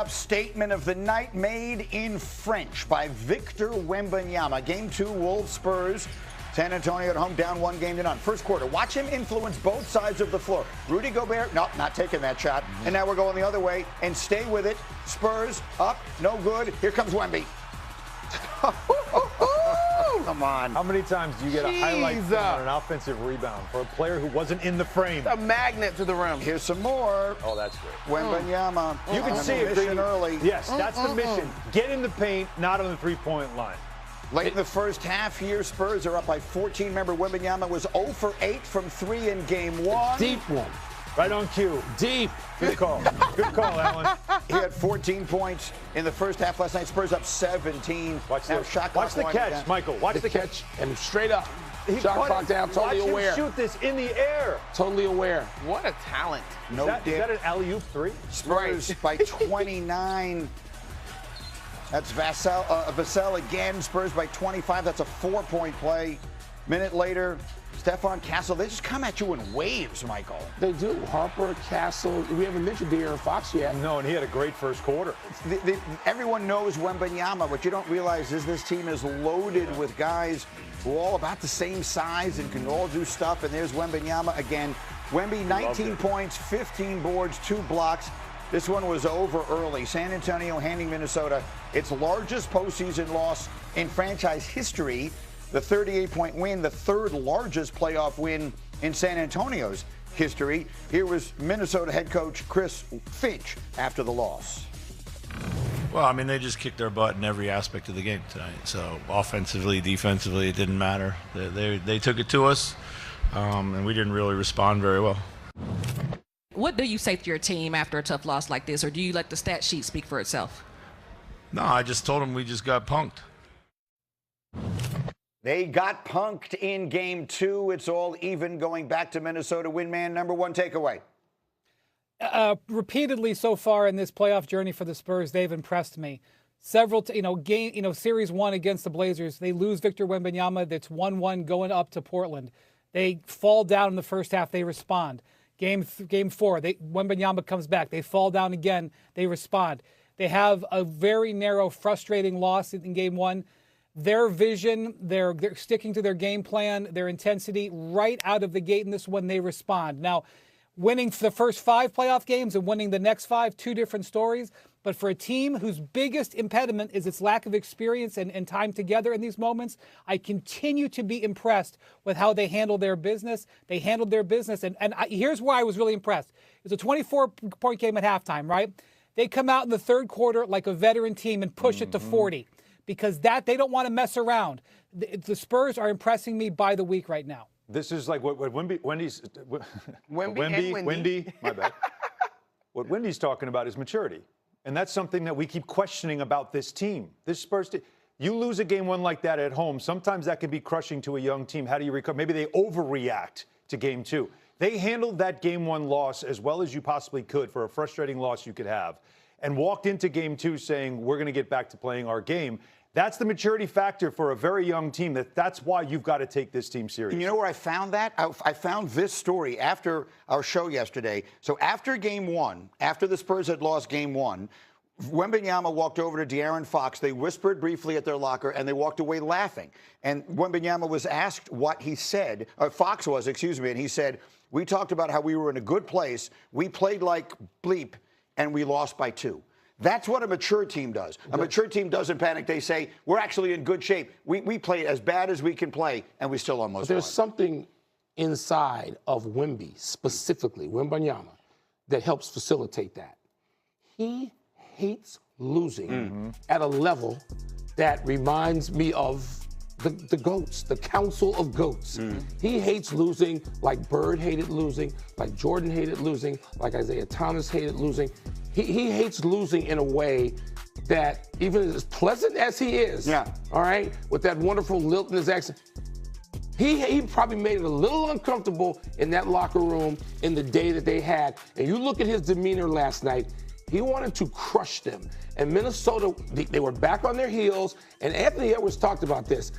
Statement of the night made in French by Victor Wembanyama. Game 2, Wolves Spurs. San Antonio at home, down 1-0. First quarter. Watch him influence both sides of the floor. Rudy Gobert, nope, not taking that shot. And now we're going the other way and stay with it. Spurs up, no good. Here comes Wemby. Come on. How many times do you get a highlight on an offensive rebound for a player who wasn't in the frame? A magnet to the rim. Here's some more. Oh, that's great. Wembanyama. You can see it early. Yes, that's the mission. Get in the paint, not on the three-point line. Late in the first half here, Spurs are up by 14. Remember, Wembanyama was 0 for 8 from 3 in game 1. Deep one. Right on cue. Deep. Good call. Good call, Alan. He had 14 points in the first half last night. Spurs up 17. Watch the catch, Michael. Watch the catch. And straight up. Shot clock down, totally aware. Watch him shoot this in the air. Totally aware. What a talent. Is that an alley-oop three? Spurs by 29. That's Vassell again. Spurs by 25. That's a 4-point play. Minute later, Stephon Castle, they just come at you in waves, Michael. They do. Harper, Castle. We haven't mentioned De'Aaron Fox yet. No, and he had a great first quarter. Everyone knows Wembanyama. What you don't realize is this team is loaded with guys who are all about the same size and can all do stuff. And there's Wembanyama again. Wemby, 19 points, 15 boards, 2 blocks. This one was over early. San Antonio handing Minnesota its largest postseason loss in franchise history. The 38-point win, the third largest playoff win in San Antonio's history. Here was Minnesota head coach Chris Finch after the loss. Well, I mean, they just kicked their butt in every aspect of the game tonight. So offensively, defensively, it didn't matter. They took it to us, and we didn't really respond very well. What do you say to your team after a tough loss like this, or do you let the stat sheet speak for itself? No, I just told them we just got punked. They got punked in game 2. It's all even going back to Minnesota. Winman, number 1 takeaway. Repeatedly so far in this playoff journey for the Spurs, they've impressed me. Several, series 1 against the Blazers, they lose Victor Wembanyama. That's 1-1 going up to Portland. They fall down in the first half. They respond. Game 4, Wembanyama comes back. They fall down again. They respond. They have a very narrow, frustrating loss in game 1. Their vision, they're sticking to their game plan, their intensity right out of the gate in this one, they respond. Now, winning the first 5 playoff games and winning the next 5, 2 different stories. But for a team whose biggest impediment is its lack of experience and time together in these moments, I continue to be impressed with how they handle their business. They handled their business. Here's where I was really impressed. It was a 24-point game at halftime, right? They come out in the third quarter like a veteran team and push it to 40. Because they don't want to mess around. The Spurs are impressing me by the week right now. This is like what Wendy's my bad. What Wendy's talking about is maturity. And that's something that we keep questioning about this team. This Spurs team. You lose a game 1 like that at home, sometimes that can be crushing to a young team. How do you recover? Maybe they overreact to game 2. They handled that game 1 loss as well as you possibly could for a frustrating loss you could have, and walked into game 2 saying, we're going to get back to playing our game. That's the maturity factor for a very young team. That's why you've got to take this team seriously. You know where I found that? I found this story after our show yesterday. So after game 1, after the Spurs had lost game 1, Wembanyama walked over to De'Aaron Fox. They whispered briefly at their locker, and they walked away laughing. And Wembanyama was asked what he said. Fox was, and he said, we talked about how we were in a good place. We played like bleep, and we lost by 2. That's what a mature team does. A mature team doesn't panic. They say, we're actually in good shape. We play as bad as we can play, and we still almost won. There's something inside of Wemby, specifically, Wembanyama, that helps facilitate that. He hates losing at a level that reminds me of the GOATs, the Council of GOATs. He hates losing like Bird hated losing, like Jordan hated losing, like Isaiah Thomas hated losing. He hates losing in a way that, even as pleasant as he is, all right, with that wonderful lilt in his accent, he probably made it a little uncomfortable in that locker room in the day that they had. And you look at his demeanor last night, he wanted to crush them. And Minnesota, they were back on their heels, and Anthony Edwards talked about this.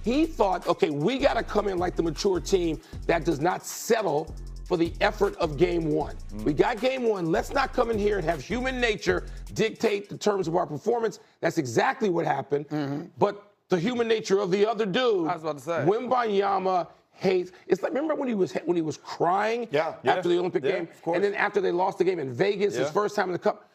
He thought, okay, we got to come in like the mature team that does not settle for the effort of game one. We got game one. Let's not come in here and have human nature dictate the terms of our performance. That's exactly what happened. But the human nature of the other dude, I was about to say. Wembanyama hates. It's like, remember when he was crying after the Olympic game, and then after they lost the game in Vegas, his first time in the Cup.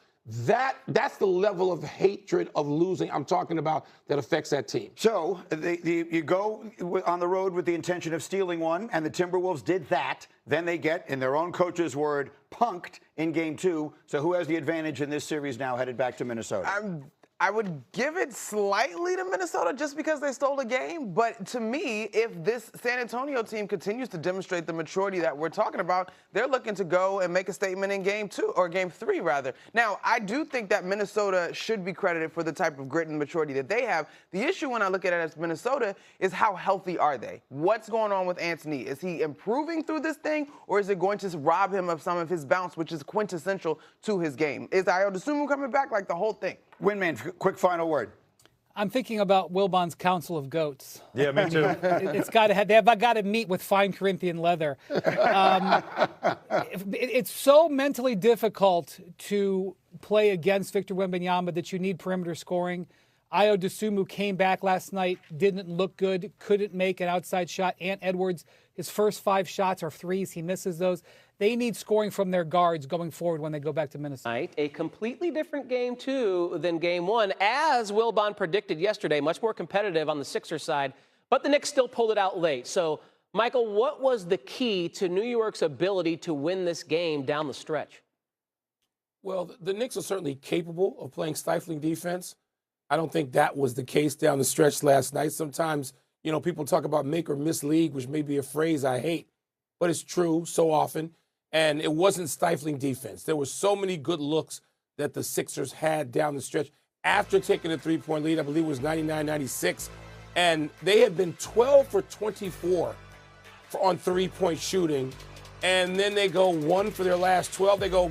That's the level of hatred of losing I'm talking about that affects that team. So you go on the road with the intention of stealing one, and the Timberwolves did that. Then they get, in their own coach's word, punked in game two. So who has the advantage in this series now headed back to Minnesota? I would give it slightly to Minnesota just because they stole a game. But to me, if this San Antonio team continues to demonstrate the maturity that we're talking about, they're looking to go and make a statement in game two, or game three, rather. Now, I do think that Minnesota should be credited for the type of grit and maturity that they have. The issue when I look at it as Minnesota is how healthy are they? What's going on with Anthony? Is he improving through this thing, or is it going to rob him of some of his bounce, which is quintessential to his game? Is Ayo Dosunmu coming back? Like the whole thing. Winman, quick final word. I'm thinking about Wilbon's Council of Goats. Yeah, me too. It's got to have. They've got to meet with fine Corinthian leather. It's so mentally difficult to play against Victor Wembanyama that you need perimeter scoring. Ayo Dosunmu came back last night, didn't look good, couldn't make an outside shot. Ant Edwards, his first 5 shots are threes. He misses those. They need scoring from their guards going forward when they go back to Minnesota. A completely different game, too, than game one. As Wilbon predicted yesterday, much more competitive on the Sixers side, but the Knicks still pulled it out late. So, Michael, what was the key to New York's ability to win this game down the stretch? Well, the Knicks are certainly capable of playing stifling defense. I don't think that was the case down the stretch last night. Sometimes, people talk about make or miss league, which may be a phrase I hate, but it's true so often. And it wasn't stifling defense. There were so many good looks that the Sixers had down the stretch after taking a 3-point lead. I believe it was 99-96. And they had been 12 for 24 on 3-point shooting. And then they go 1 for their last 12. They go,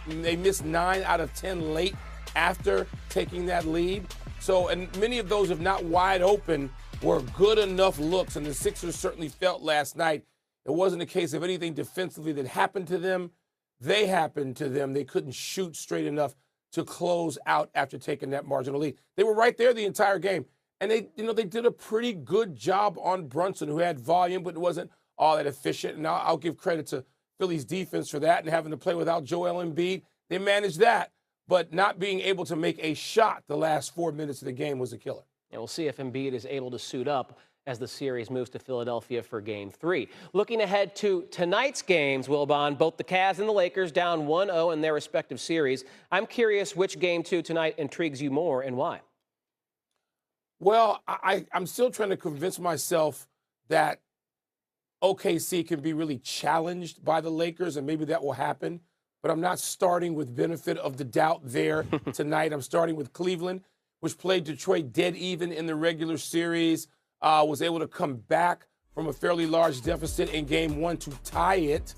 they missed 9 out of 10 late after taking that lead. So, and many of those, if not wide open, were good enough looks. And the Sixers certainly felt last night it wasn't a case of anything defensively that happened to them. They happened to them. They couldn't shoot straight enough to close out after taking that marginal lead. They were right there the entire game. And they did a pretty good job on Brunson, who had volume, but wasn't all that efficient. And I'll give credit to Philly's defense for that and having to play without Joel Embiid. They managed that, but not being able to make a shot the last 4 minutes of the game was a killer. And we'll see if Embiid is able to suit up as the series moves to Philadelphia for Game 3. Looking ahead to tonight's games, Wilbon, both the Cavs and the Lakers down 1-0 in their respective series. I'm curious which Game 2 tonight intrigues you more and why. Well, I'm still trying to convince myself that OKC can be really challenged by the Lakers, and maybe that will happen. But I'm not starting with benefit of the doubt there tonight. I'm starting with Cleveland, which played Detroit dead even in the regular series. Was able to come back from a fairly large deficit in game 1 to tie it,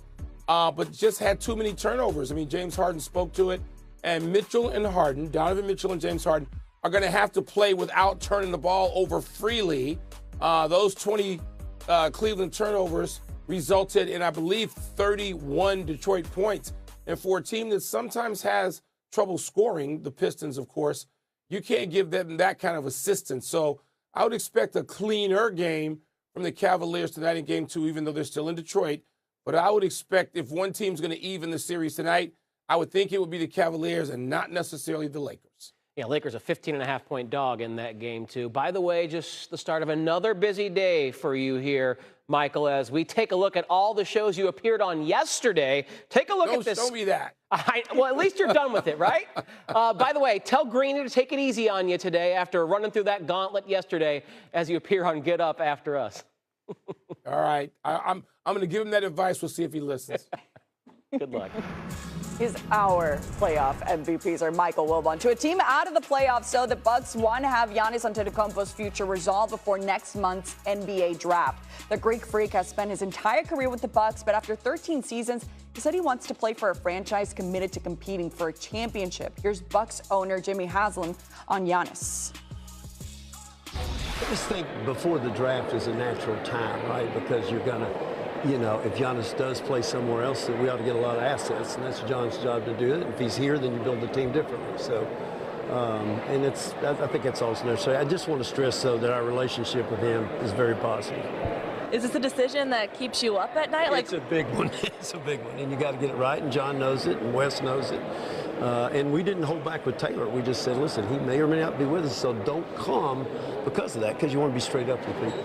but just had too many turnovers. I mean, James Harden spoke to it, and Mitchell and Harden, Donovan Mitchell and James Harden, are going to have to play without turning the ball over freely. Those 20 Cleveland turnovers resulted in, I believe, 31 Detroit points. And for a team that sometimes has trouble scoring, the Pistons, of course, you can't give them that kind of assistance. So I would expect a cleaner game from the Cavaliers tonight in Game 2, even though they're still in Detroit. But I would expect if one team's going to even the series tonight, I would think it would be the Cavaliers and not necessarily the Lakers. Yeah, Lakers a 15.5-point dog in that game, too. By the way, just the start of another busy day for you here, Michael, as we take a look at all the shows you appeared on yesterday. Take a look at this. Show me that. Well, at least you're done with it, right? By the way, tell Greeny to take it easy on you today after running through that gauntlet yesterday as you appear on Get Up after us. All right. I'm going to give him that advice. We'll see if he listens. Good luck. Is our playoff MVPs are Michael Wilbon. To a team out of the playoffs, so the Bucks want to have Giannis Antetokounmpo's future resolved before next month's NBA draft. The Greek Freak has spent his entire career with the Bucks, but after 13 seasons, he said he wants to play for a franchise committed to competing for a championship. Here's Bucks owner Jimmy Haslam on Giannis. I just think before the draft is a natural time, right? Because you're going to you know, if Giannis does play somewhere else, then we ought to get a lot of assets, and that's John's job to do it. If he's here, then you build the team differently. So, and I think that's also necessary. I just want to stress, though, that our relationship with him is very positive. Is this a decision that keeps you up at night? It's a big one. It's a big one, and you got to get it right. And John knows it, and Wes knows it. And we didn't hold back with Taylor. We just said, listen, he may or may not be with us, so don't come because of that, because you want to be straight up with people.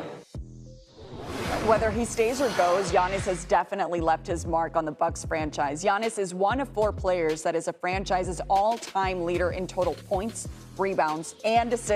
Whether he stays or goes, Giannis has definitely left his mark on the Bucks franchise. Giannis is one of 4 players that is a franchise's all-time leader in total points, rebounds, and assists.